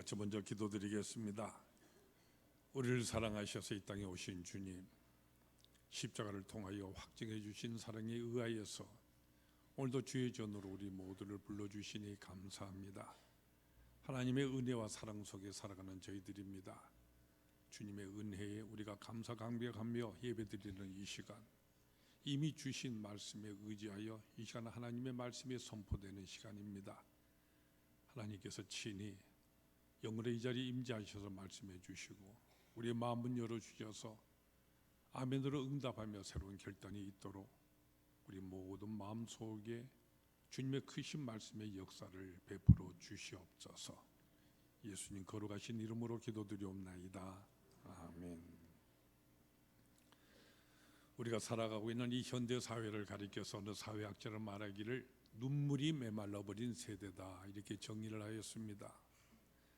같이 먼저 기도드리겠습니다. 우리를 사랑하셔서 이 땅에 오신 주님, 십자가를 통하여 확증해 주신 사랑에 의하여서 오늘도 주의 전으로 우리 모두를 불러주시니 감사합니다. 하나님의 은혜와 사랑 속에 살아가는 저희들입니다. 주님의 은혜에 우리가 감사 감격하며 예배드리는 이 시간, 이미 주신 말씀에 의지하여 이 시간 하나님의 말씀이 선포되는 시간입니다. 하나님께서 친히 영혼의 이 자리에 임재하셔서 말씀해 주시고 우리의 마음을 열어주셔서 아멘으로 응답하며 새로운 결단이 있도록 우리 모든 마음속에 주님의 크신 말씀의 역사를 베풀어 주시옵소서. 예수님 거룩하신 이름으로 기도드리옵나이다. 아멘. 우리가 살아가고 있는 이 현대 사회를 가리켜서 어느 사회학자는 말하기를 눈물이 메말라버린 세대다 이렇게 정의를 하였습니다.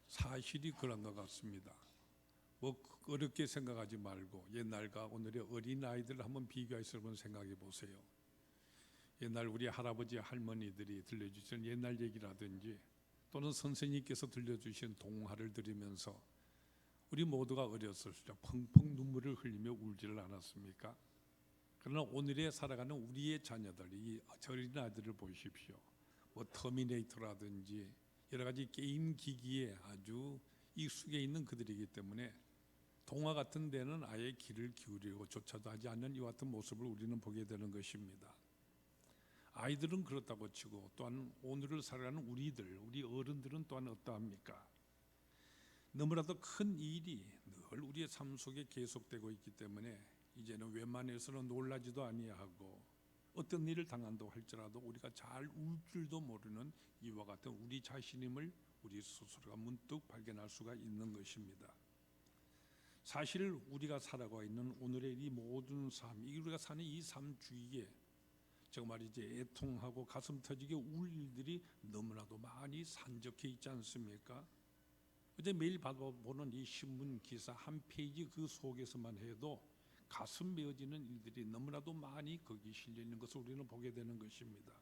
사실이 그런 것 같습니다. 뭐 어렵게 생각하지 말고 옛날과 오늘의 어린 아이들을 한번 비교해서 한번 생각해 보세요. 옛날 우리 할아버지 할머니들이 들려주신 옛날 얘기라든지 또는 선생님께서 들려주신 동화를 들으면서 우리 모두가 어렸을 때 펑펑 눈물을 흘리며 울지를 않았습니까? 그러나 오늘에 살아가는 우리의 자녀들, 이 어린 아이들을 보십시오. 뭐 터미네이터라든지 여러 가지 게임 기기에 아주 익숙해 있는 그들이기 때문에 동화 같은 데는 아예 귀를 기울이고 조차도 하지 않는 이와 같은 모습을 우리는 보게 되는 것입니다. 아이들은 그렇다고 치고 또한 오늘을 살아가는 우리 어른들은 또한 어떠합니까? 너무나도 큰 일이 늘 우리의 삶 속에 계속되고 있기 때문에 이제는 웬만해서는 놀라지도 아니하고 어떤 일을 당한다고 할지라도 우리가 잘 울 줄도 모르는 이와 같은 우리 자신임을 우리 스스로가 문득 발견할 수가 있는 것입니다. 사실 우리가 살아가고 있는 오늘의 이 모든 삶, 우리가 사는 이 삶 주위에 정말 이제 애통하고 가슴 터지게 울 일들이 너무나도 많이 산적해 있지 않습니까? 어제 매일 받아보는 이 신문 기사 한 페이지 그 속에서만 해도 가슴 메어지는 일들이 너무나도 많이 거기 실려 있는 것을 우리는 보게 되는 것입니다.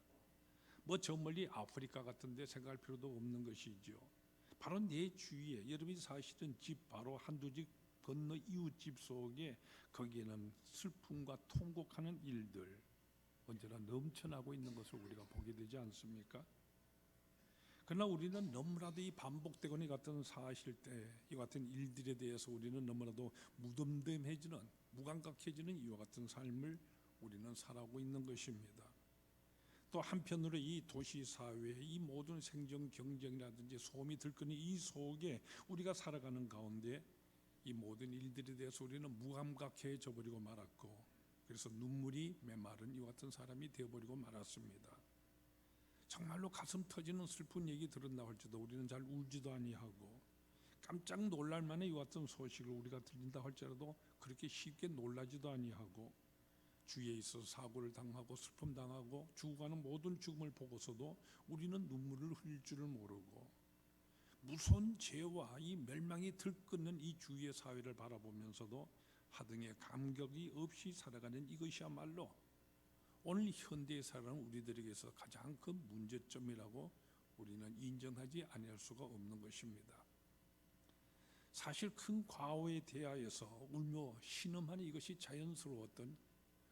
뭐 저 멀리 아프리카 같은 데 생각할 필요도 없는 것이죠. 바로 내 주위에 여러분이 사실은 집 바로 한두 집 건너 이웃집 속에 거기에는 슬픔과 통곡하는 일들 언제나 넘쳐나고 있는 것을 우리가 보게 되지 않습니까? 그러나 우리는 너무나도 이 반복되고 이 같은 사실 때 이 같은 일들에 대해서 우리는 너무나도 무덤덤해지는 무감각해지는 이와 같은 삶을 우리는 살아가고 있는 것입니다. 또 한편으로 이 도시 사회의 이 모든 생존 경쟁이라든지 소음이 들끓는 이 속에 우리가 살아가는 가운데 이 모든 일들에 대해서 우리는 무감각해져 버리고 말았고 그래서 눈물이 메마른 이와 같은 사람이 되어버리고 말았습니다. 정말로 가슴 터지는 슬픈 얘기 들었나 할지도 우리는 잘 울지도 아니하고 깜짝 놀랄 만한 이와 같은 소식을 우리가 들린다 할지라도 그렇게 쉽게 놀라지도 아니하고 주위에 있어서 사고를 당하고 슬픔 당하고 죽어가는 모든 죽음을 보고서도 우리는 눈물을 흘릴 줄을 모르고 무서운 죄와 이 멸망이 들끓는 이 주위의 사회를 바라보면서도 하등의 감격이 없이 살아가는 이것이야말로 오늘 현대에 살아가는 우리들에게서 가장 큰 문제점이라고 우리는 인정하지 아니할 수가 없는 것입니다. 사실 큰 과오에 대하여서 울며 신음하는 이것이 자연스러웠던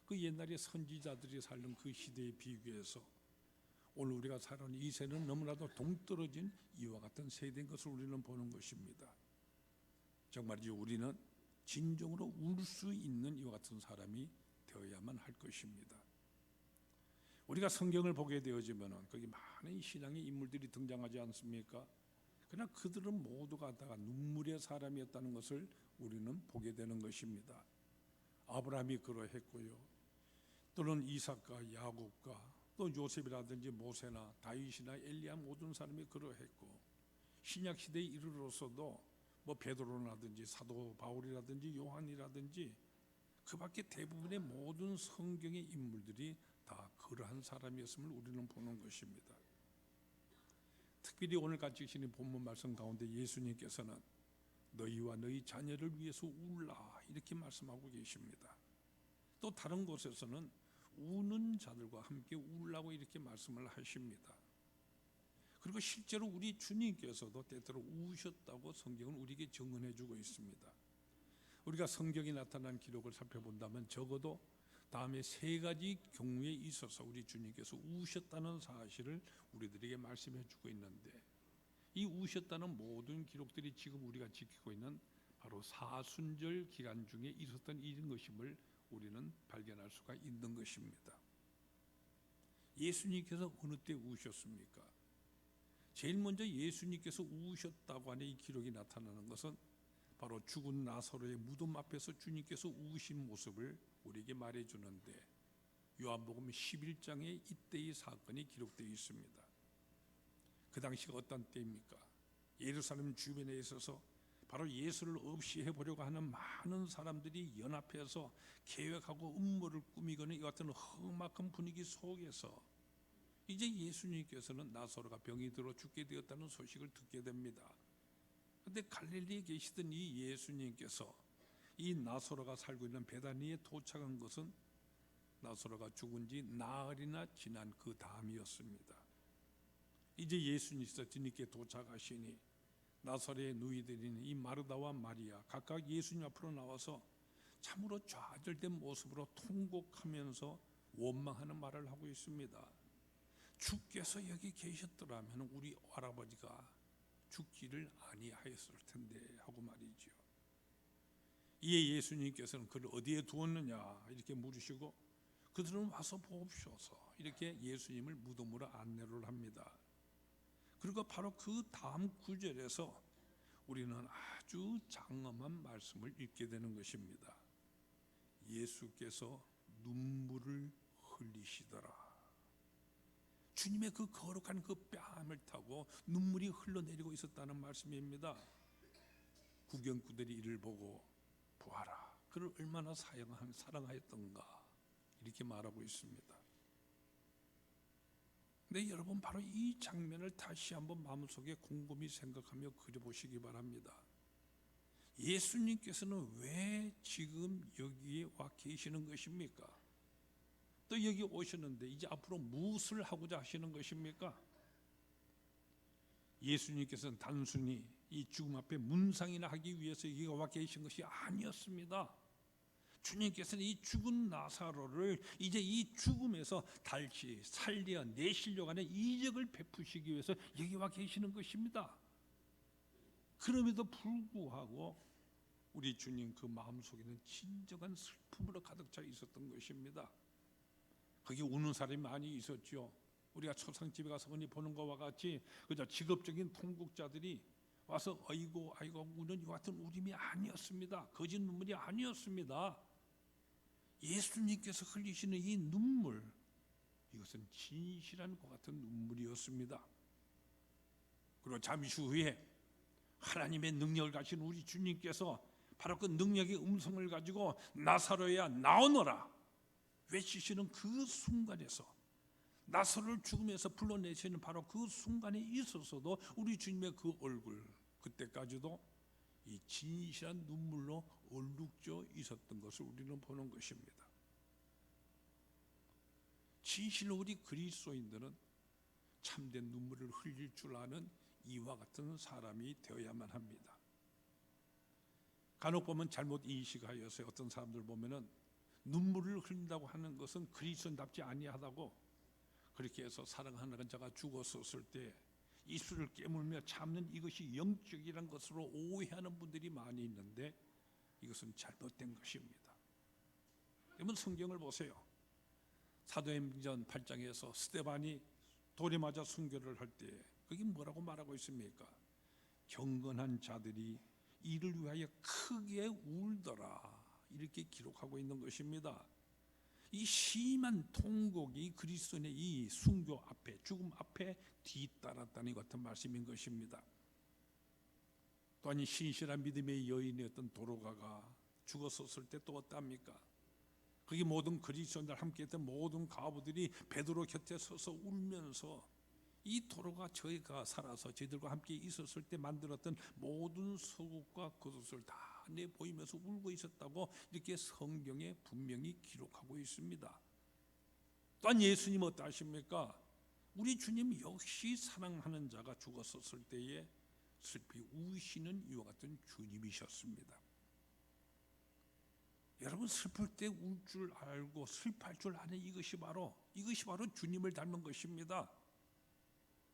그 옛날의 선지자들이 살던 그 시대에 비교해서 오늘 우리가 살아가는 이 세대는 너무나도 동떨어진 이와 같은 세대인 것을 우리는 보는 것입니다. 정말이죠. 우리는 진정으로 울 수 있는 이와 같은 사람이 되어야만 할 것입니다. 우리가 성경을 보게 되어지면 거기 많은 신앙의 인물들이 등장하지 않습니까? 그러나 그들은 모두가 다 눈물의 사람이었다는 것을 우리는 보게 되는 것입니다. 아브라함이 그러했고요. 또는 이삭과 야곱과 또 요셉이라든지 모세나 다윗이나 엘리야 모든 사람이 그러했고 신약 시대에 이르러서도 뭐 베드로라든지 사도 바울이라든지 요한이라든지 그 밖에 대부분의 모든 성경의 인물들이 다 그러한 사람이었음을 우리는 보는 것입니다. 특별히 오늘 같이 주신 본문 말씀 가운데 예수님께서는 너희와 너희 자녀를 위해서 울라 이렇게 말씀하고 계십니다. 또 다른 곳에서는 우는 자들과 함께 울라고 이렇게 말씀을 하십니다. 그리고 실제로 우리 주님께서도 때때로 우셨다고 성경은 우리에게 증언해 주고 있습니다. 우리가 성경에 나타난 기록을 살펴본다면 적어도 다음에 세 가지 경우에 있어서 우리 주님께서 우셨다는 사실을 우리들에게 말씀해 주고 있는데, 이 우셨다는 모든 기록들이 지금 우리가 지키고 있는 바로 사순절 기간 중에 있었던 일인 것임을 우리는 발견할 수가 있는 것입니다. 예수님께서 어느 때 우셨습니까? 제일 먼저 예수님께서 우셨다고 하는 이 기록이 나타나는 것은 바로 죽은 나사로의 무덤 앞에서 주님께서 우신 모습을 우리에게 말해주는데, 요한복음 11장에 이때의 사건이 기록되어 있습니다. 그 당시가 어떤 때입니까? 예루살렘 주변에 있어서 바로 예수를 없이 해보려고 하는 많은 사람들이 연합해서 계획하고 음모를 꾸미고는 이 같은 험악한 분위기 속에서 이제 예수님께서는 나사로가 병이 들어 죽게 되었다는 소식을 듣게 됩니다. 그런데 갈릴리에 계시던 이 예수님께서 이 나사로가 살고 있는 베다니에 도착한 것은 나사로가 죽은 지 나흘이나 지난 그 다음이었습니다. 이제 예수님께서 뒤늦게 도착하시니 나사로의 누이들인 이 마르다와 마리아 각각 예수님 앞으로 나와서 참으로 좌절된 모습으로 통곡하면서 원망하는 말을 하고 있습니다. 주께서 여기 계셨더라면 우리 할아버지가 죽지를 아니하였을 텐데 하고 말이죠. 이에 예수님께서는 그를 어디에 두었느냐 이렇게 물으시고, 그들은 와서 보옵소서 이렇게 예수님을 무덤으로 안내를 합니다. 그리고 바로 그 다음 구절에서 우리는 아주 장엄한 말씀을 읽게 되는 것입니다. 예수께서 눈물을 흘리시더라. 주님의 그 거룩한 그 뺨을 타고 눈물이 흘러내리고 있었다는 말씀입니다. 구경꾼들이 이를 보고 보아라, 그를 얼마나 사랑하였던가 이렇게 말하고 있습니다. 근데 여러분, 바로 이 장면을 다시 한번 마음속에 곰곰이 생각하며 그려보시기 바랍니다. 예수님께서는 왜 지금 여기에 와 계시는 것입니까? 또 여기 오셨는데 이제 앞으로 무엇을 하고자 하시는 것입니까? 예수님께서는 단순히 이 죽음 앞에 문상이나 하기 위해서 여기 와 계신 것이 아니었습니다. 주님께서는 이 죽은 나사로를 이제 이 죽음에서 다시 살려내시려고 하는 이적을 베푸시기 위해서 여기 와 계시는 것입니다. 그럼에도 불구하고 우리 주님 그 마음속에는 진정한 슬픔으로 가득 차 있었던 것입니다. 거기 우는 사람이 많이 있었죠. 우리가 초상집에 가서 흔히 보는 것과 같이 그저 직업적인 통곡자들이 와서 아이고 우는 이 같은 울음이 아니었습니다. 거짓 눈물이 아니었습니다. 예수님께서 흘리시는 이 눈물, 이것은 진실한 것 같은 눈물이었습니다. 그리고 잠시 후에 하나님의 능력을 가진 우리 주님께서 바로 그 능력의 음성을 가지고 나사로야 나오너라 외치시는 그 순간에서, 나사로를 죽음에서 불러내시는 바로 그 순간에 있어서도 우리 주님의 그 얼굴, 그때까지도 이 진실한 눈물로 얼룩져 있었던 것을 우리는 보는 것입니다. 진실로 우리 그리스도인들은 참된 눈물을 흘릴 줄 아는 이와 같은 사람이 되어야만 합니다. 간혹 보면 잘못 인식하여서 어떤 사람들 보면은 눈물을 흘린다고 하는 것은 그리스도인답지 아니하다고, 그렇게 해서 사랑하는 자가 죽었었을 때 입술을 깨물며 참는 이것이 영적이란 것으로 오해하는 분들이 많이 있는데, 이것은 잘못된 것입니다. 여러분, 성경을 보세요. 사도행전 8장에서 스데반이 돌에 맞아 순교를 할 때 거기 뭐라고 말하고 있습니까? 경건한 자들이 이를 위하여 크게 울더라 이렇게 기록하고 있는 것입니다. 이 심한 통곡이 그리스도의 이 순교 앞에, 죽음 앞에 뒤따랐다는 같은 말씀인 것입니다. 또한 이 신실한 믿음의 여인이었던 도로가가 죽었었을 때 또 어떠합니까? 거기 모든 그리스도인들 함께했던 모든 가부들이 베드로 곁에 서서 울면서 이 도로가 저희가 살아서 저희들과 함께 있었을 때 만들었던 모든 속옷과 겉옷을 다 내보이면서 울고 있었다고 이렇게 성경에 분명히 기록하고 있습니다. 또한 예수님 어떠하십니까? 우리 주님 역시 사랑하는 자가 죽었었을 때에 슬피 우시는 이와 같은 주님이셨습니다. 여러분, 슬플 때 울 줄 알고 슬퍼할 줄 아는 이것이 바로 주님을 닮은 것입니다.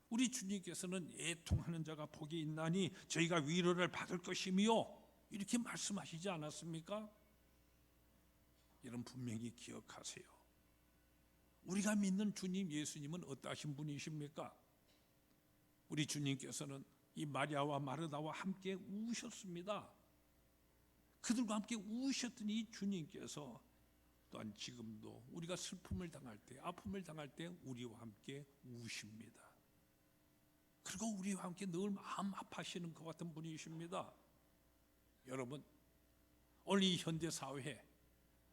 우리 주님께서는 애통하는 자가 복이 있나니 저희가 위로를 받을 것이며 이렇게 말씀하시지 않았습니까? 여러분, 분명히 기억하세요. 우리가 믿는 주님 예수님은 어떠하신 분이십니까? 우리 주님께서는 이 마리아와 마르다와 함께 우셨습니다. 그들과 함께 우셨던 이 주님께서 또한 지금도 우리가 슬픔을 당할 때, 아픔을 당할 때 우리와 함께 우십니다. 그리고 우리와 함께 늘 마음 아파하시는 것 같은 분이십니다. 여러분, 오늘 이 현대 사회에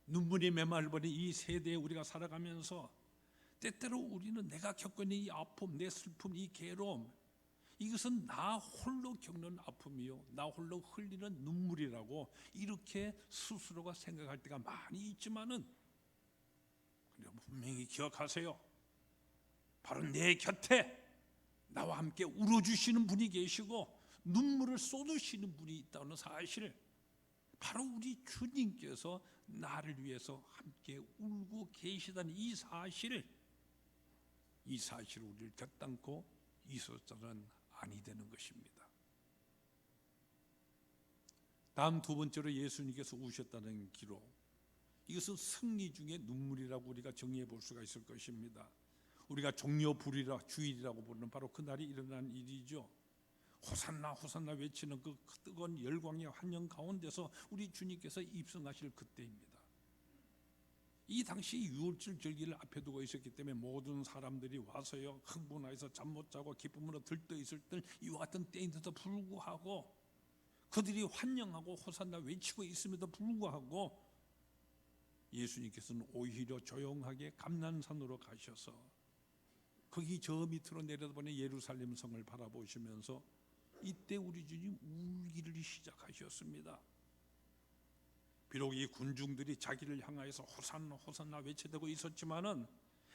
눈물이 메말버린 이 세대에 우리가 살아가면서 때때로 우리는 내가 겪고 있는 이 아픔, 내 슬픔, 이 괴로움, 이것은 나 홀로 겪는 아픔이요, 나 홀로 흘리는 눈물이라고 이렇게 스스로가 생각할 때가 많이 있지만은, 여러분 분명히 기억하세요. 바로 내 곁에 나와 함께 울어주시는 분이 계시고 눈물을 쏟으시는 분이 있다는 사실, 바로 우리 주님께서 나를 위해서 함께 울고 계시다는 이 사실을 우리를 곁담고 있어서는 아니 되는 것입니다. 다음 두 번째로 예수님께서 우셨다는 기록, 이것은 승리 중에 눈물이라고 우리가 정의해 볼 수가 있을 것입니다. 우리가 종려불이라 주일이라고 부르는 바로 그날이 일어난 일이죠. 호산나 호산나 외치는 그 뜨거운 열광의 환영 가운데서 우리 주님께서 입성하실 그때입니다. 이 당시 유월절 절기를 앞에 두고 있었기 때문에 모든 사람들이 와서요, 흥분해서 잠 못 자고 기쁨으로 들떠 있을 때 이와 같은 때인데도 불구하고 그들이 환영하고 호산나 외치고 있음에도 불구하고 예수님께서는 오히려 조용하게 감난산으로 가셔서 거기 저 밑으로 내려다보는 예루살렘 성을 바라보시면서 이때 우리 주님 울기를 시작하셨습니다. 비록 이 군중들이 자기를 향하여서 호산나 호산나 외쳐대고 있었지만은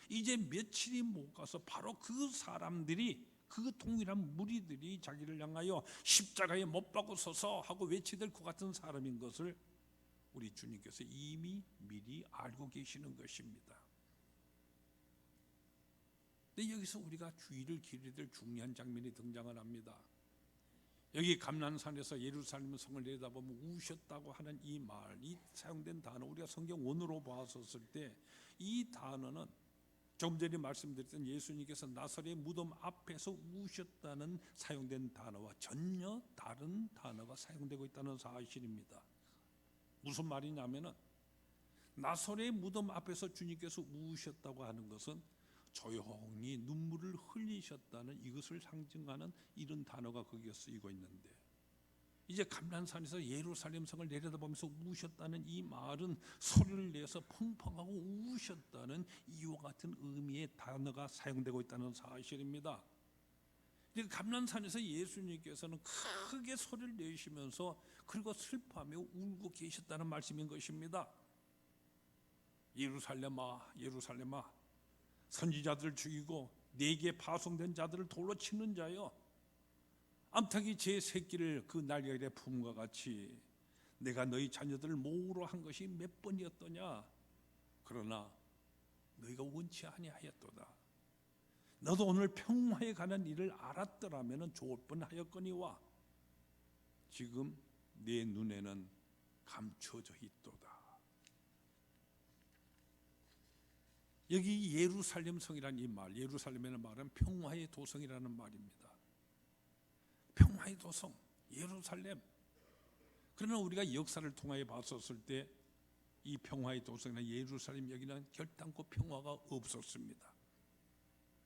이제 며칠이 못 가서 바로 그 사람들이, 그 동일한 무리들이 자기를 향하여 십자가에 못 박으소서 하고 외치될 것 같은 사람인 것을 우리 주님께서 이미 미리 알고 계시는 것입니다. 근데 여기서 우리가 주의를 기울여야 될 중요한 장면이 등장을 합니다. 여기 감난산에서 예루살렘 성을 내다보면 우셨다고 하는 이 말, 이 사용된 단어, 우리가 성경 원어로 봤었을 때 이 단어는 조금 전에 말씀드렸던 예수님께서 나사렛 무덤 앞에서 우셨다는 사용된 단어와 전혀 다른 단어가 사용되고 있다는 사실입니다. 무슨 말이냐면은 나사렛 무덤 앞에서 주님께서 우셨다고 하는 것은 조용히 눈물을 흘리셨다는 이것을 상징하는 이런 단어가 거기에 쓰이고 있는데, 이제 감난산에서 예루살렘 성을 내려다보면서 우셨다는 이 말은 소리를 내서 펑펑하고 우셨다는 이와 같은 의미의 단어가 사용되고 있다는 사실입니다. 이제 감난산에서 예수님께서는 크게 소리를 내시면서 그리고 슬퍼하며 울고 계셨다는 말씀인 것입니다. 예루살렘아 예루살렘아, 선지자들을 죽이고 내게 파송된 자들을 돌로 치는 자여, 암탉이 제 새끼를 그 날개에 품과 같이 내가 너희 자녀들을 모으러 한 것이 몇 번이었더냐. 그러나 너희가 원치 아니하였도다. 너도 오늘 평화에 관한 일을 알았더라면 좋을 뻔하였거니와 지금 내 눈에는 감춰져 있도다. 여기 예루살렘 성이라는 이 말, 예루살렘이라는 말은 평화의 도성이라는 말입니다. 평화의 도성, 예루살렘. 그러나 우리가 역사를 통하여 봤었을 때 이 평화의 도성이나 예루살렘 여기는 결단코 평화가 없었습니다.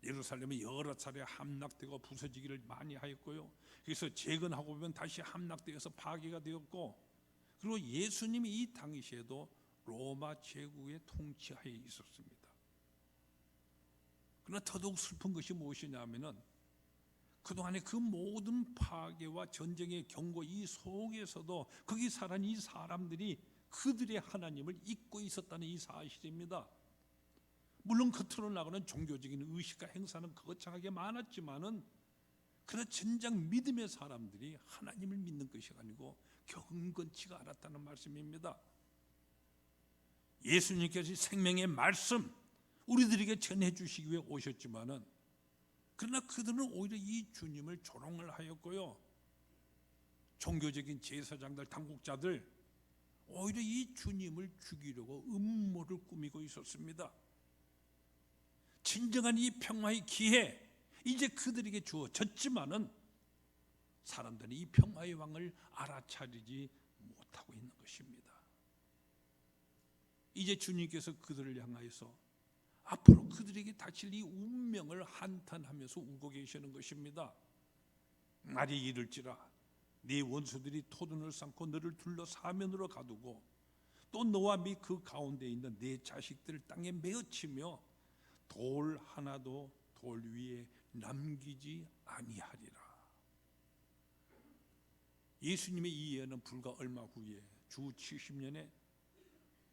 예루살렘은 여러 차례 함락되고 부서지기를 많이 하였고요, 그래서 재건하고 보면 다시 함락되어서 파괴가 되었고, 그리고 예수님이 이 당시에도 로마 제국의 통치하에 있었습니다. 그러나 더더욱 슬픈 것이 무엇이냐면은 그동안의 그 모든 파괴와 전쟁의 경고 이 속에서도 거기 살아있는 이 사람들이 그들의 하나님을 잊고 있었다는 이 사실입니다. 물론 겉으로 나가는 종교적인 의식과 행사는 거창하게 많았지만은 그러나 진정 믿음의 사람들이 하나님을 믿는 것이 아니고 경건치가 않았다는 말씀입니다. 예수님께서 생명의 말씀 우리들에게 전해주시기 위해 오셨지만은 그러나 그들은 오히려 이 주님을 조롱을 하였고요, 종교적인 제사장들, 당국자들 오히려 이 주님을 죽이려고 음모를 꾸미고 있었습니다. 진정한 이 평화의 기회 이제 그들에게 주어졌지만은 사람들이 이 평화의 왕을 알아차리지 못하고 있는 것입니다. 이제 주님께서 그들을 향하여서 앞으로 그들에게 닥칠 이 운명을 한탄하면서 울고 계시는 것입니다. 날이 이를지라 네 원수들이 토둔을 쌓고 너를 둘러 사면으로 가두고 또 너와 및 그 가운데 있는 네 자식들을 땅에 메어치며 돌 하나도 돌 위에 남기지 아니하리라. 예수님의 이 예언은 불과 얼마 후에 주 70년에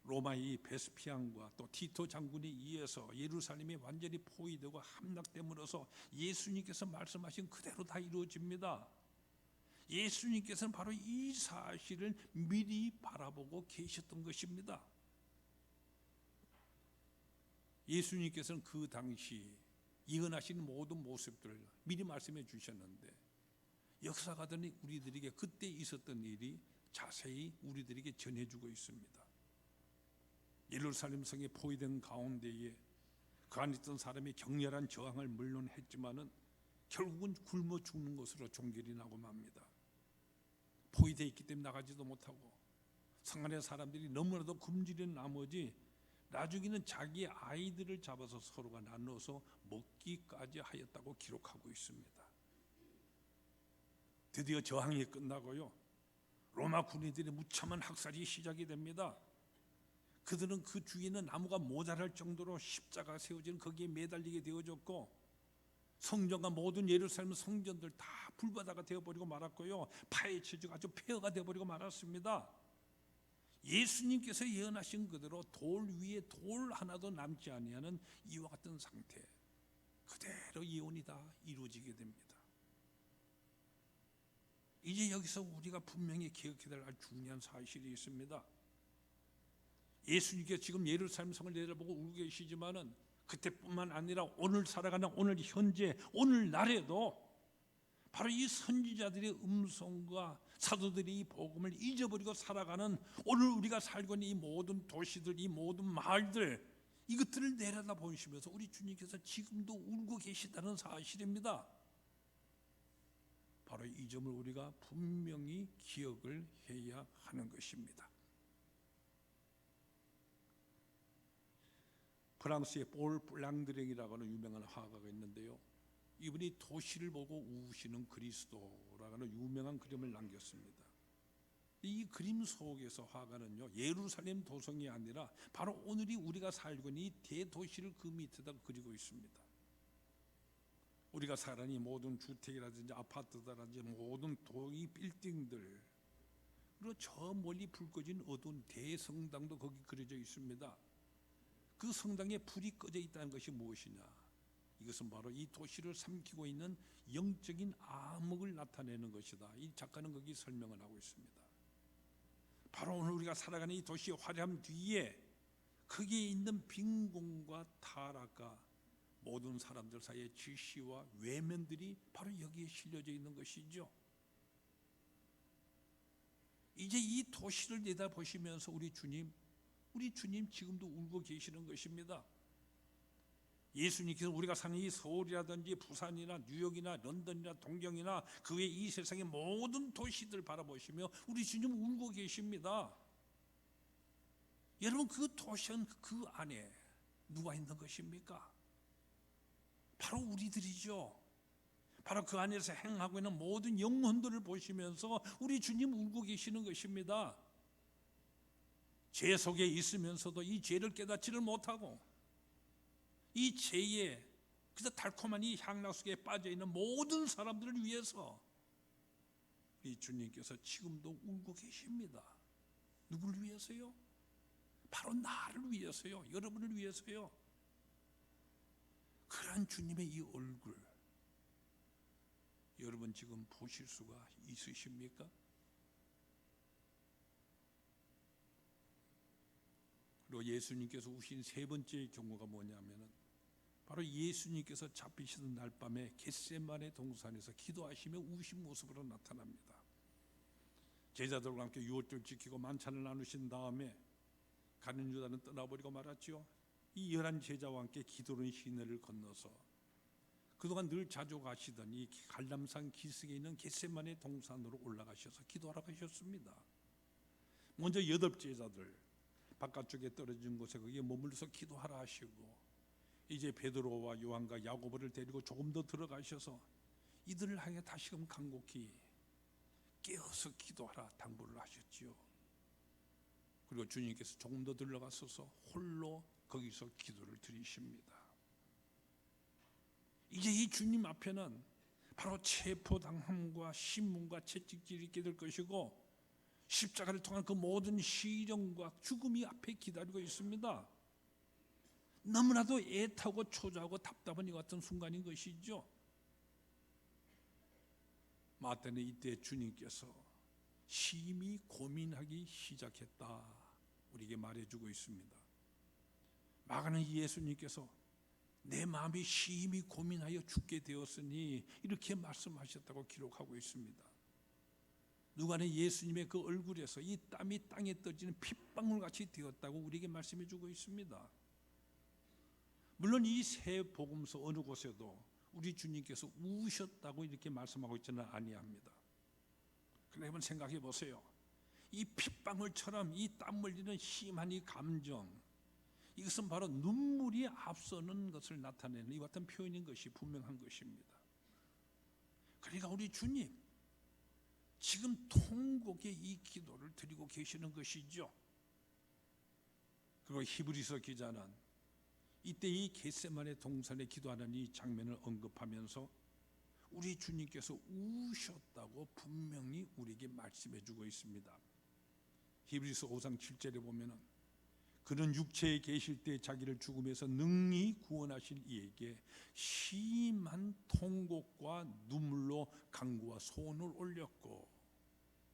로마의 베스피안과 또 티토 장군에 의해서 예루살렘이 완전히 포위되고 함락됨으로써 예수님께서 말씀하신 그대로 다 이루어집니다. 예수님께서는 바로 이 사실을 미리 바라보고 계셨던 것입니다. 예수님께서는 그 당시 예언하신 모든 모습들을 미리 말씀해 주셨는데 역사가들이 우리들에게 그때 있었던 일이 자세히 우리들에게 전해주고 있습니다. 예루살렘 성에 포위된 가운데에 그 안에 있던 사람이 격렬한 저항을 물론 했지만은 결국은 굶어 죽는 것으로 종결이 나고 맙니다. 포위되어 있기 때문에 나가지도 못하고 성 안의 사람들이 너무나도 굶주린 나머지 나중에는 자기 아이들을 잡아서 서로가 나눠서 먹기까지 하였다고 기록하고 있습니다. 드디어 저항이 끝나고요, 로마 군인들의 무참한 학살이 시작이 됩니다. 그들은 그 주위에는 나무가 모자랄 정도로 십자가 세워진 거기에 매달리게 되어졌고 성전과 모든 예루살렘 성전들 다 불바다가 되어버리고 말았고요, 파헤쳐지고 아주 폐허가 되어버리고 말았습니다. 예수님께서 예언하신 그대로 돌 위에 돌 하나도 남지 아니하는 이와 같은 상태, 그대로 예언이 다 이루어지게 됩니다. 이제 여기서 우리가 분명히 기억해야 될 아주 중요한 사실이 있습니다. 예수님께서 지금 예루살렘 성을 내다보고 울고 계시지만은 그때뿐만 아니라 오늘 살아가는 오늘 현재 오늘날에도 바로 이 선지자들의 음성과 사도들이 이 복음을 잊어버리고 살아가는 오늘 우리가 살고 있는 이 모든 도시들, 이 모든 마을들, 이것들을 내려다 보시면서 우리 주님께서 지금도 울고 계시다는 사실입니다. 바로 이 점을 우리가 분명히 기억을 해야 하는 것입니다. 프랑스의 볼 블랑드랭이라고 하는 유명한 화가가 있는데요, 이분이 도시를 보고 우시는 그리스도라고 하는 유명한 그림을 남겼습니다. 이 그림 속에서 화가는요, 예루살렘 도성이 아니라 바로 오늘이 우리가 살고 있는 이 대도시를 그 밑에다 그리고 있습니다. 우리가 살아가는 이 모든 주택이라든지 아파트라든지 모든 이 빌딩들, 그리고 저 멀리 불 꺼진 어두운 대성당도 거기 그려져 있습니다. 그 성당에 불이 꺼져 있다는 것이 무엇이냐? 이것은 바로 이 도시를 삼키고 있는 영적인 암흑을 나타내는 것이다. 이 작가는 거기 설명을 하고 있습니다. 바로 오늘 우리가 살아가는 이 도시의 화려함 뒤에 거기에 있는 빈곤과 타락과 모든 사람들 사이의 질시와 외면들이 바로 여기에 실려져 있는 것이죠. 이제 이 도시를 내다보시면서 우리 주님 지금도 울고 계시는 것입니다. 예수님께서 우리가 사는 이 서울이라든지 부산이나 뉴욕이나 런던이나 동경이나 그 외 이 세상의 모든 도시들 바라보시며 우리 주님 울고 계십니다. 여러분, 그 도시는 그 안에 누가 있는 것입니까? 바로 우리들이죠. 바로 그 안에서 행하고 있는 모든 영혼들을 보시면서 우리 주님 울고 계시는 것입니다. 죄 속에 있으면서도 이 죄를 깨닫지를 못하고 이 죄에 그저 달콤한 이 향락 속에 빠져있는 모든 사람들을 위해서 이 주님께서 지금도 울고 계십니다. 누구를 위해서요? 바로 나를 위해서요. 여러분을 위해서요. 그러한 주님의 이 얼굴 여러분 지금 보실 수가 있으십니까? 그리고 예수님께서 우신 세 번째 경우가 뭐냐면은 바로 예수님께서 잡히시던 날 밤에 겟세마네 동산에서 기도하시며 우신 모습으로 나타납니다. 제자들과 함께 유월절 지키고 만찬을 나누신 다음에 가룟 유다는 떠나버리고 말았죠. 이 11 제자와 함께 기도는 시내를 건너서 그동안 늘 자주 가시던 이 갈람산 기슭에 있는 겟세마네 동산으로 올라가셔서 기도하러 가셨습니다. 먼저 8 제자들 바깥쪽에 떨어진 곳에 거기에 머물러서 기도하라 하시고, 이제 베드로와 요한과 야고보를 데리고 조금 더 들어가셔서 이들을 향해 다시금 간곡히 깨어서 기도하라 당부를 하셨지요. 그리고 주님께서 조금 더 들어가셔서 홀로 거기서 기도를 드리십니다. 이제 이 주님 앞에는 바로 체포당함과 신문과 채찍질이 있게 될 것이고, 십자가를 통한 그 모든 시련과 죽음이 앞에 기다리고 있습니다. 너무나도 애타고 초조하고 답답한 이 같은 순간인 것이죠. 마태는 이때 주님께서 심히 고민하기 시작했다 우리에게 말해주고 있습니다. 마가는 예수님께서 내 마음이 심히 고민하여 죽게 되었으니 이렇게 말씀하셨다고 기록하고 있습니다. 누가는 예수님의 그 얼굴에서 이 땀이 땅에 떨어지는 핏방울같이 되었다고 우리에게 말씀해 주고 있습니다. 물론 이 세 복음서 어느 곳에도 우리 주님께서 우셨다고 이렇게 말씀하고 있지는 아니합니다. 그러나 한번 생각해 보세요. 이 핏방울처럼 이 땀 흘리는 심한 이 감정, 이것은 바로 눈물이 앞서는 것을 나타내는 이 같은 표현인 것이 분명한 것입니다. 그러니까 우리 주님 지금 통곡의 이 기도를 드리고 계시는 것이죠. 그리고 히브리서 기자는 이때 이 겟세마네 동산에 기도하는 이 장면을 언급하면서 우리 주님께서 우셨다고 분명히 우리에게 말씀해 주고 있습니다. 히브리서 5장 7절에 보면은 그는 육체에 계실 때 자기를 죽음에서 능히 구원하실 이에게 심한 통곡과 눈물로 간구와 소원을 올렸고,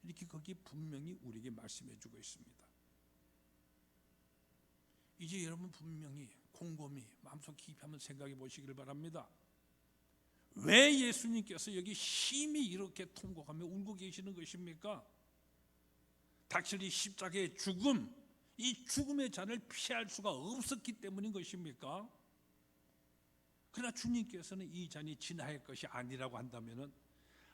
이렇게 거기 분명히 우리에게 말씀해 주고 있습니다. 이제 여러분 분명히 곰곰이 마음속 깊이 한번 생각해 보시기를 바랍니다. 왜 예수님께서 여기 심히 이렇게 통곡하며 울고 계시는 것입니까? 닥칠 이 십자가의 죽음, 이 죽음의 잔을 피할 수가 없었기 때문인 것입니까? 그러나 주님께서는 이 잔이 지나갈 것이 아니라고 한다면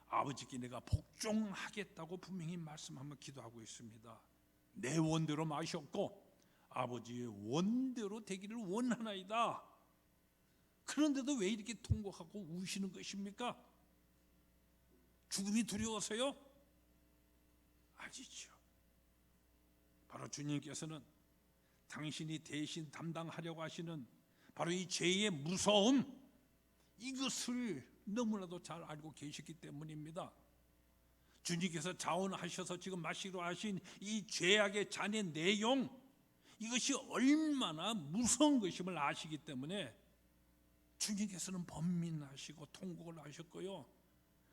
아버지께 내가 복종하겠다고 분명히 말씀하며 기도하고 있습니다. 내 원대로 마셨고 아버지의 원대로 되기를 원하나이다. 그런데도 왜 이렇게 통곡하고 우시는 것입니까? 죽음이 두려워서요? 아니죠. 바로 주님께서는 당신이 대신 담당하려고 하시는 바로 이 죄의 무서움, 이것을 너무나도 잘 알고 계시기 때문입니다. 주님께서 자원하셔서 지금 마시기로 하신 이 죄악의 잔의 내용, 이것이 얼마나 무서운 것임을 아시기 때문에 주님께서는 번민하시고 통곡을 하셨고요.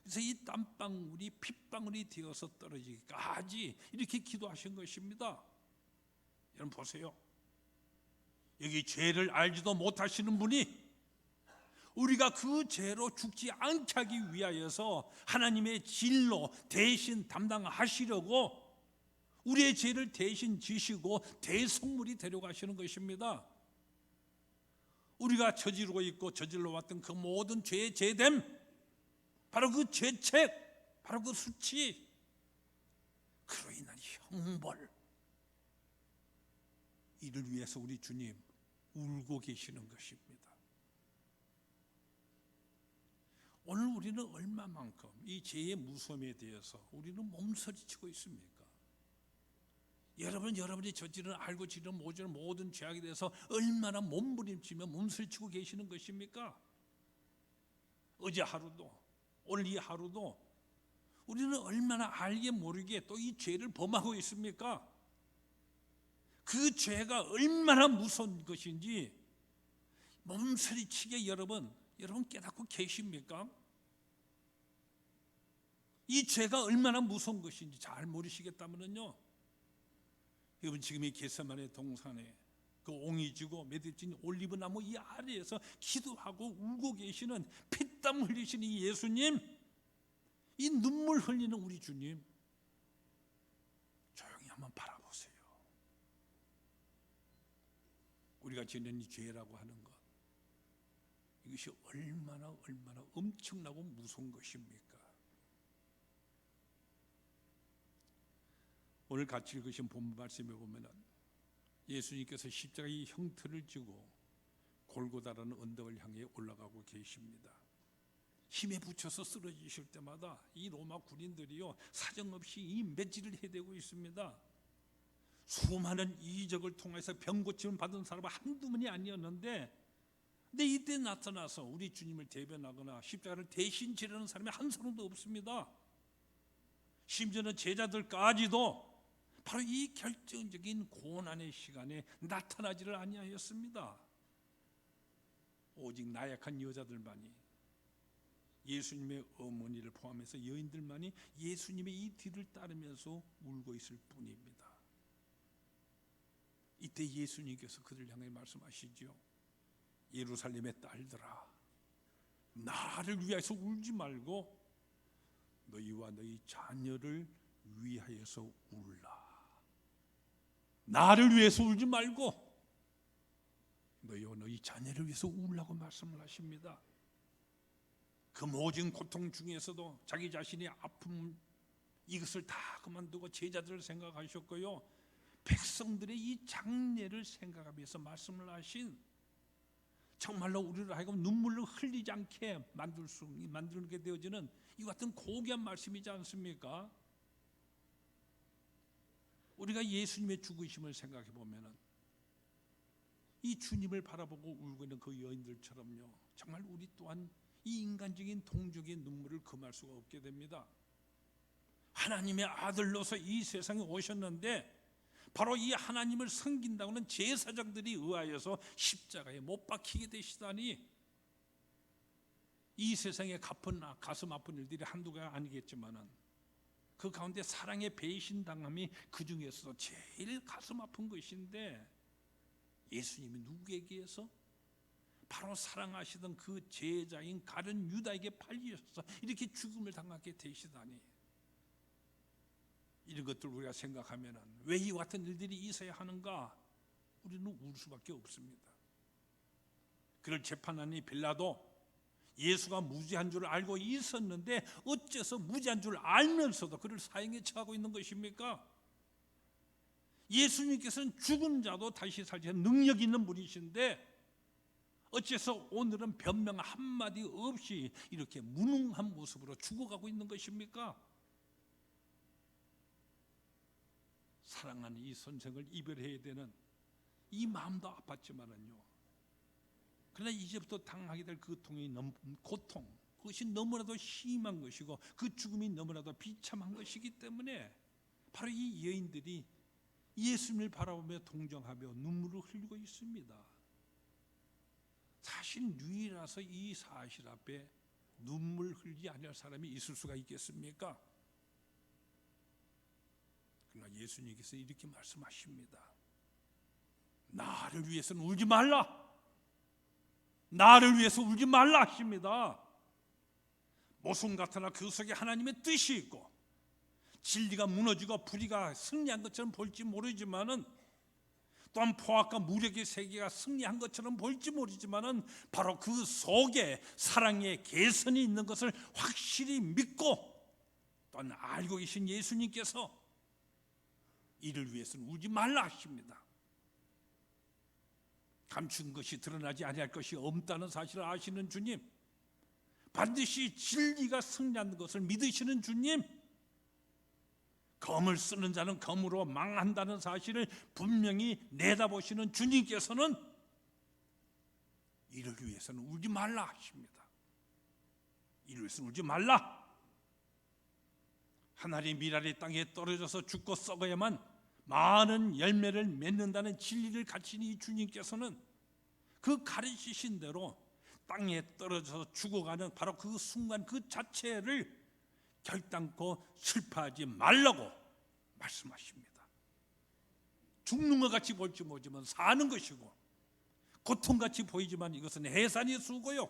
그래서 이 땀방울이 핏방울이 되어서 떨어지기까지 이렇게 기도하신 것입니다. 여러분 보세요. 여기 죄를 알지도 못하시는 분이 우리가 그 죄로 죽지 않게 하기 위하여서 하나님의 진로 대신 담당하시려고 우리의 죄를 대신 지시고 대속물이 데려가시는 것입니다. 우리가 저지르고 있고 저질러 왔던 그 모든 죄의 죄됨, 바로 그 죄책, 바로 그 수치, 그로 인한 형벌, 이를 위해서 우리 주님 울고 계시는 것입니다. 오늘 우리는 얼마만큼 이 죄의 무서움에 대해서 우리는 몸서리치고 있습니까? 여러분이 저지른 알고 지른 모든 죄악에 대해서 얼마나 몸부림치며 몸서리치고 계시는 것입니까? 어제 하루도 오늘 이 하루도 우리는 얼마나 알게 모르게 또 이 죄를 범하고 있습니까? 그 죄가 얼마나 무서운 것인지 몸서리치게 여러분 깨닫고 계십니까? 이 죄가 얼마나 무서운 것인지 잘 모르시겠다면요, 여러분 지금 이 겟세마네 동산에 그 옹이 지고 매듭진 올리브 나무 이 아래에서 기도하고 울고 계시는 피땀 흘리시는 이 예수님, 이 눈물 흘리는 우리 주님, 조용히 한번 바라보세요. 우리가 지는 이 죄라고 하는 것, 이것이 얼마나 엄청나고 무서운 것입니까? 오늘 같이 읽으신 본문 말씀에 보면은 예수님께서 십자가의 형틀을 쥐고 골고다라는 언덕을 향해 올라가고 계십니다. 힘에 부쳐서 쓰러지실 때마다 이 로마 군인들이요 사정없이 이 매질을 해대고 있습니다. 수많은 이적을 통해서 병 고침을 받은 사람은 한두 분이 아니었는데, 근데 이때 나타나서 우리 주님을 대변하거나 십자가를 대신 지르는 사람이 한 사람도 없습니다. 심지어는 제자들까지도 바로 이 결정적인 고난의 시간에 나타나지를 아니하였습니다. 오직 나약한 여자들만이, 예수님의 어머니를 포함해서 여인들만이 예수님의 이 뒤를 따르면서 울고 있을 뿐입니다. 이때 예수님께서 그들 향해 말씀하시죠. 예루살렘의 딸들아, 나를 위하여서 울지 말고 너희와 너희 자녀를 위하여서 울라. 나를 위해서 울지 말고 너희와 너희 자녀를 위해서 울라고 말씀을 하십니다. 그 모든 고통 중에서도 자기 자신의 아픔 이것을 다 그만두고 제자들을 생각하셨고요, 백성들의 이 장례를 생각하면서 말씀을 하신, 정말로 우리를 하여금 눈물을 흘리지 않게 만들게 되어지는 이 같은 고귀한 말씀이지 않습니까? 우리가 예수님의 죽으심을 생각해 보면은 이 주님을 바라보고 울고 있는 그 여인들처럼요, 정말 우리 또한 이 인간적인 동족의 눈물을 금할 수가 없게 됩니다. 하나님의 아들로서 이 세상에 오셨는데 바로 이 하나님을 섬긴다고는 제사장들이 의하여서 십자가에 못 박히게 되시다니, 이 세상에 가슴 아픈 일들이 한두가 아니겠지만은 그 가운데 사랑의 배신당함이 그 중에서도 제일 가슴 아픈 것인데, 예수님이 누구에게서? 바로 사랑하시던 그 제자인 가룟 유다에게 팔리셔서 이렇게 죽음을 당하게 되시다니, 이런 것들 우리가 생각하면 왜 이 같은 일들이 있어야 하는가? 우리는 울 수밖에 없습니다. 그를 재판하니 빌라도 예수가 무죄한 줄 알고 있었는데 어째서 무죄한 줄 알면서도 그를 사형에 처하고 있는 것입니까? 예수님께서는 죽은 자도 다시 살리는 능력 있는 분이신데 어째서 오늘은 변명 한마디 없이 이렇게 무능한 모습으로 죽어가고 있는 것입니까? 사랑하는 이 선생을 이별해야 되는 이 마음도 아팠지만은요, 그러나 이제부터 당하게 될 그 고통, 그것이 너무나도 심한 것이고 그 죽음이 너무나도 비참한 것이기 때문에 바로 이 여인들이 예수님을 바라보며 동정하며 눈물을 흘리고 있습니다. 사실 누이라서 이 사실 앞에 눈물 흘리지 않을 사람이 있을 수가 있겠습니까? 그러나 예수님께서 이렇게 말씀하십니다. 나를 위해서는 울지 말라. 나를 위해서 울지 말라 하십니다. 모순 같으나 그 속에 하나님의 뜻이 있고 진리가 무너지고 불의가 승리한 것처럼 볼지 모르지만은, 또한 포악과 무력의 세계가 승리한 것처럼 볼지 모르지만은 바로 그 속에 사랑의 개선이 있는 것을 확실히 믿고 또한 알고 계신 예수님께서 이를 위해서는 울지 말라 하십니다. 감춘 것이 드러나지 아니할 것이 없다는 사실을 아시는 주님, 반드시 진리가 승리하는 것을 믿으시는 주님, 검을 쓰는 자는 검으로 망한다는 사실을 분명히 내다보시는 주님께서는 이를 위해서는 울지 말라 하십니다. 이를 위해서는 울지 말라. 하나님 미랄이 땅에 떨어져서 죽고 썩어야만 많은 열매를 맺는다는 진리를 가르치는 이 주님께서는 그 가르치신 대로 땅에 떨어져서 죽어가는 바로 그 순간 그 자체를 결단코 슬퍼하지 말라고 말씀하십니다. 죽는 것 같이 볼지 모르지만 사는 것이고, 고통같이 보이지만 이것은 해산의 수고요,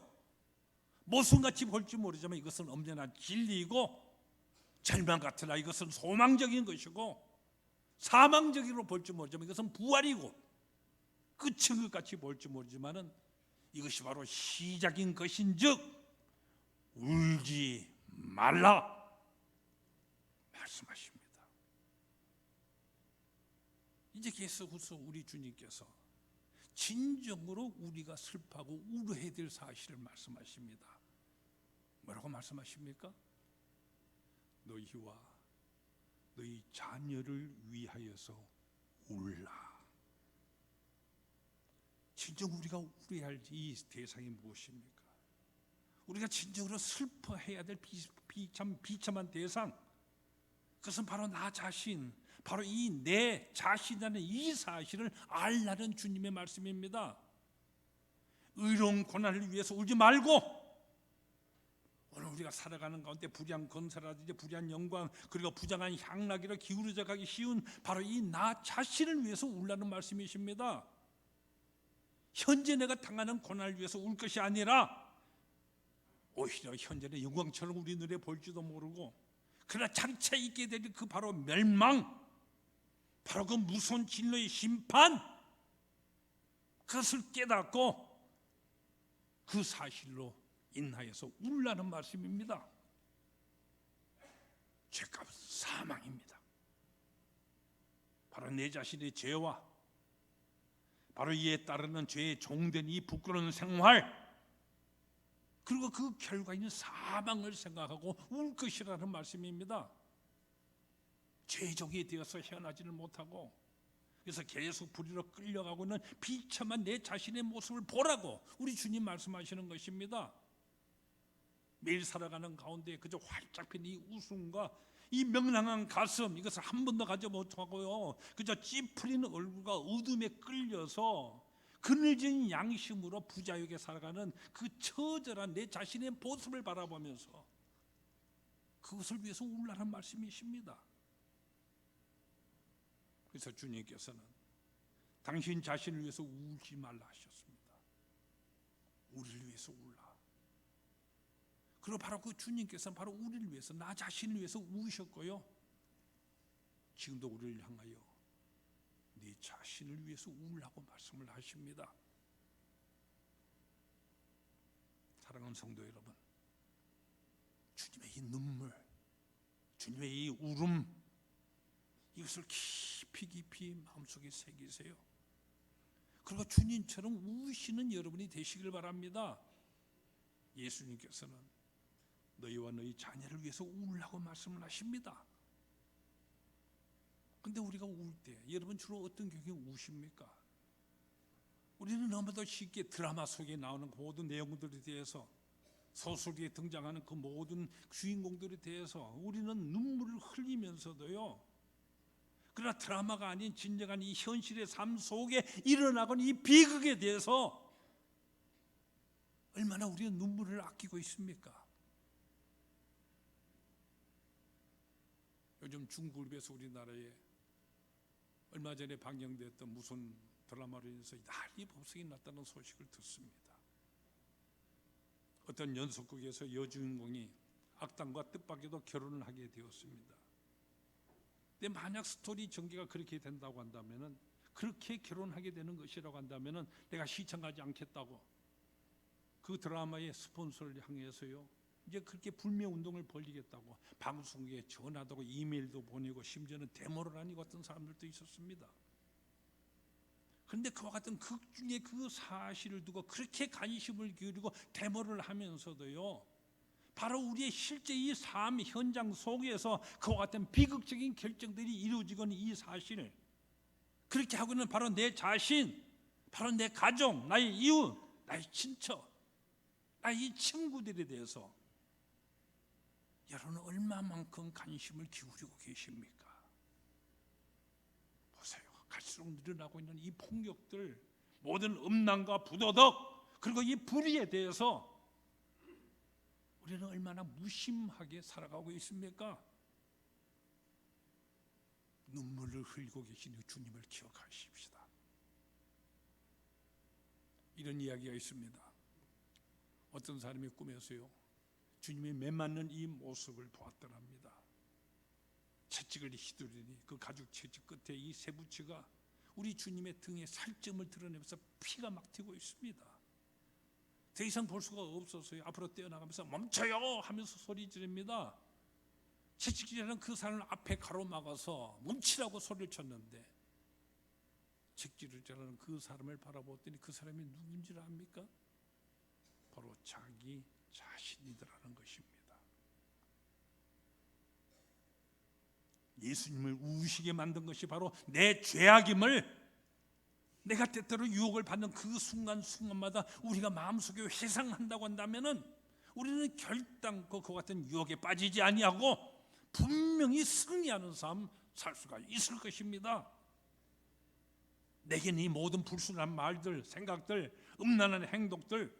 모순같이 볼지 모르지만 이것은 엄연한 진리이고, 절망 같으나 이것은 소망적인 것이고, 사망적으로 볼지 모르지만 이것은 부활이고, 끝인 것 같이 볼지 모르지만 이것이 바로 시작인 것인즉 울지 말라 말씀하십니다. 이제 계속해서 우리 주님께서 진정으로 우리가 슬퍼하고 울어야 될 사실을 말씀하십니다. 뭐라고 말씀하십니까? 너희와 너희 자녀를 위하여서 울라. 진정 우리가 울어야 할 이 대상이 무엇입니까? 우리가 진정으로 슬퍼해야 될 비참한 대상, 그것은 바로 나 자신, 바로 이 내 자신이라는 이 사실을 알라는 주님의 말씀입니다. 의로운 고난을 위해서 울지 말고, 오늘 우리가 살아가는 가운데 불의한 건설라든지 불의한 영광, 그리고 부정한 향락이라 기울어져 가기 쉬운 바로 이 나 자신을 위해서 울라는 말씀이십니다. 현재 내가 당하는 고난을 위해서 울 것이 아니라 오히려 현재의 영광처럼 우리 눈에 볼지도 모르고, 그러나 장차 있게 될 그 바로 멸망, 바로 그 무서운 진노의 심판, 그것을 깨닫고 그 사실로 인하여서 울라는 말씀입니다. 죄값은 사망입니다. 바로 내 자신의 죄와 바로 이에 따르는 죄에 종된 이 부끄러운 생활, 그리고 그 결과인 사망을 생각하고 울 것이라는 말씀입니다. 죄종이 되어서 헤어나지를 못하고, 그래서 계속 불의로 끌려가고 있는 비참한 내 자신의 모습을 보라고 우리 주님 말씀하시는 것입니다. 매일 살아가는 가운데 그저 활짝 핀 이 웃음과 이 명랑한 가슴, 이것을 한 번도 가져 못하고요, 그저 찌푸린 얼굴과 어둠에 끌려서 그늘진 양심으로 부자유하게 살아가는 그 처절한 내 자신의 모습을 바라보면서 그것을 위해서 울라는 말씀이십니다. 그래서 주님께서는 당신 자신을 위해서 울지 말라 하셨습니다. 우리를 위해서 울라. 그리고 바로 그 주님께서는 바로 우리를 위해서, 나 자신을 위해서 우셨고요, 지금도 우리를 향하여 네 자신을 위해서 울라고 말씀을 하십니다. 사랑하는 성도 여러분, 주님의 이 눈물, 주님의 이 울음, 이것을 깊이 마음속에 새기세요. 그리고 주님처럼 우시는 여러분이 되시길 바랍니다. 예수님께서는 너희와 너희 자녀를 위해서 울라고 말씀을 하십니다. 근데 우리가 울 때 여러분 주로 어떤 경우에 우십니까? 우리는 너무도 쉽게 드라마 속에 나오는 모든 내용들에 대해서, 소설에 등장하는 그 모든 주인공들에 대해서 우리는 눈물을 흘리면서도요, 그러나 드라마가 아닌 진정한 이 현실의 삶 속에 일어나고 있는 이 비극에 대해서 얼마나 우리는 눈물을 아끼고 있습니까? 요즘 중국에서 우리나라에 얼마 전에 방영됐던 무슨 드라마로 인해서 난리 법석이 났다는 소식을 듣습니다. 어떤 연속극에서 여주인공이 악당과 뜻밖에도 결혼을 하게 되었습니다. 근데 만약 스토리 전개가 그렇게 된다고 한다면은, 그렇게 결혼하게 되는 것이라고 한다면은 내가 시청하지 않겠다고 그 드라마의 스폰서를 향해서요, 이제 그렇게 불매 운동을 벌이겠다고 방송국에 전화도 하고 이메일도 보내고 심지어는 데모를 하니 어떤 사람들도 있었습니다. 그런데 그와 같은 극 중에 그 사실을 두고 그렇게 관심을 기울이고 데모를 하면서도요, 바로 우리의 실제 이 삶 현장 속에서 그와 같은 비극적인 결정들이 이루어지고 있는 이 사실, 그렇게 하고 있는 바로 내 자신, 바로 내 가족, 나의 이웃, 나의 친척, 나의 친구들에 대해서 여러분은 얼마만큼 관심을 기울이고 계십니까? 보세요. 갈수록 늘어나고 있는 이 폭력들, 모든 음란과 부도덕 그리고 이 불의에 대해서 우리는 얼마나 무심하게 살아가고 있습니까? 눈물을 흘리고 계신 주님을 기억하십시다. 이런 이야기가 있습니다. 어떤 사람이 꿈에서요, 주님이 매맞는 이 모습을 보았더랍니다. 채찍을 휘두르니 그 가죽 채찍 끝에 이 쇠붙이가 우리 주님의 등에 살점을 드러내면서 피가 막 튀고 있습니다. 더 이상 볼 수가 없어서요, 앞으로 뛰어나가면서 멈춰요 하면서 소리 지릅니다. 채찍질하는 그 사람을 앞에 가로막아서 멈추라고 소리를 쳤는데, 채찍질하는 그 사람을 바라보더니 그 사람이 누군지 압니까? 바로 자기 자신이더라는 것입니다. 예수님을 우시게 만든 것이 바로 내 죄악임을, 내가 때때로 유혹을 받는 그 순간순간마다 우리가 마음속에 회상한다고 한다면은 우리는 결단코 그와 같은 유혹에 빠지지 아니하고 분명히 승리하는 삶 살 수가 있을 것입니다. 내게는 이 모든 불순한 말들, 생각들, 음란한 행동들,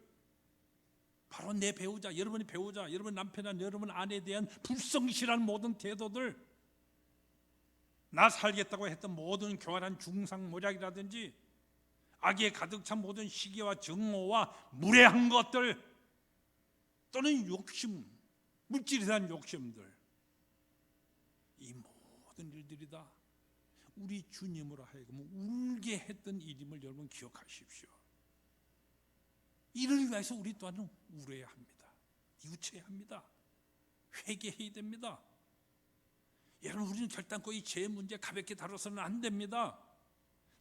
바로 내 배우자, 여러분의 배우자, 여러분 남편이나 여러분 아내에 대한 불성실한 모든 태도들, 나 살겠다고 했던 모든 교활한 중상모략이라든지 악에 가득 찬 모든 시기와 증오와 무례한 것들, 또는 욕심, 물질에 대한 욕심들, 이 모든 일들이 다 우리 주님으로 하여금 울게 했던 일임을 여러분 기억하십시오. 이를 위해서 우리 또한 울어야 합니다. 뉘우쳐야 합니다. 회개해야 됩니다. 여러분, 우리는 결단코 이 죄 문제 가볍게 다뤄서는 안 됩니다.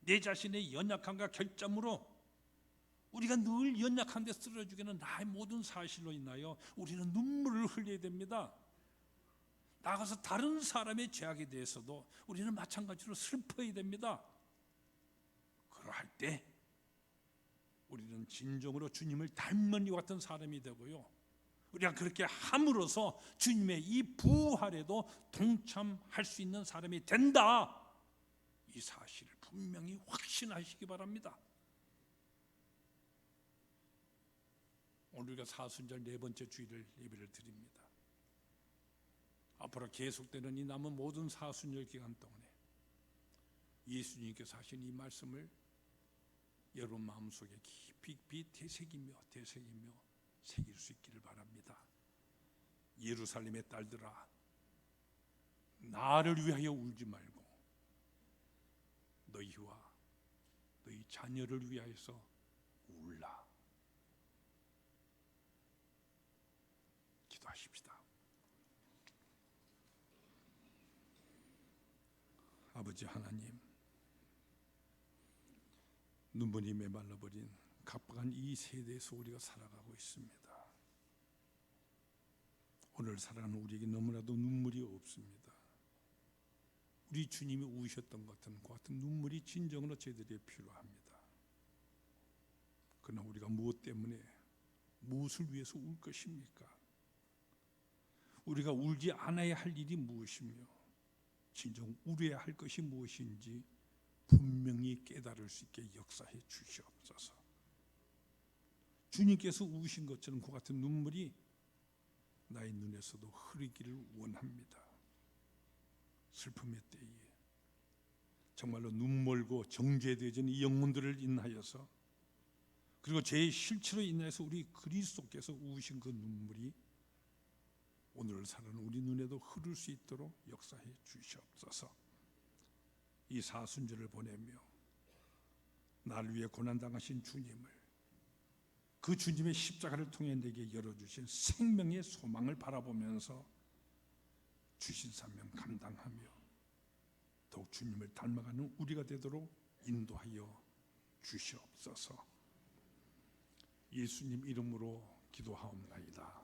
내 자신의 연약함과 결점으로 우리가 늘 연약한 데 쓰러지게는 나의 모든 사실로 인하여 우리는 눈물을 흘려야 됩니다. 나가서 다른 사람의 죄악에 대해서도 우리는 마찬가지로 슬퍼야 됩니다. 그러할 때 우리는 진정으로 주님을 닮은 이와 같은 사람이 되고요, 우리가 그렇게 함으로써 주님의 이 부활에도 동참할 수 있는 사람이 된다, 이 사실을 분명히 확신하시기 바랍니다. 오늘과 사순절 네 번째 주일을 예배를 드립니다. 앞으로 계속되는 이 남은 모든 사순절 기간 동안에 예수님께서 하신 이 말씀을 여러분 마음속에 깊이 되새기며 새길 수 있기를 바랍니다. 예루살렘의 딸들아, 나를 위하여 울지 말고 너희와 너희 자녀를 위하여서 울라. 기도하십시다. 아버지 하나님, 눈물이 메말라버린 각박한 이 세대에서 우리가 살아가고 있습니다. 오늘 살아가는 우리에게 너무나도 눈물이 없습니다. 우리 주님이 우셨던 것 같은 그 같은 눈물이 진정으로 저희들에게 필요합니다. 그러나 우리가 무엇 때문에, 무엇을 위해서 울 것입니까? 우리가 울지 않아야 할 일이 무엇이며 진정 울어야 할 것이 무엇인지 분명히 깨달을 수 있게 역사해 주시옵소서. 주님께서 우신 것처럼 그 같은 눈물이 나의 눈에서도 흐르기를 원합니다. 슬픔의 때에 정말로 눈멀고 정죄되어진 이 영혼들을 인하여서, 그리고 죄의 실체로 인하여서 우리 그리스도께서 우신 그 눈물이 오늘을 사는 우리 눈에도 흐를 수 있도록 역사해 주시옵소서. 이 사순절을 보내며 나를 위해 고난당하신 주님을, 그 주님의 십자가를 통해 내게 열어주신 생명의 소망을 바라보면서 주신 사명 감당하며 더욱 주님을 닮아가는 우리가 되도록 인도하여 주시옵소서. 예수님 이름으로 기도하옵나이다.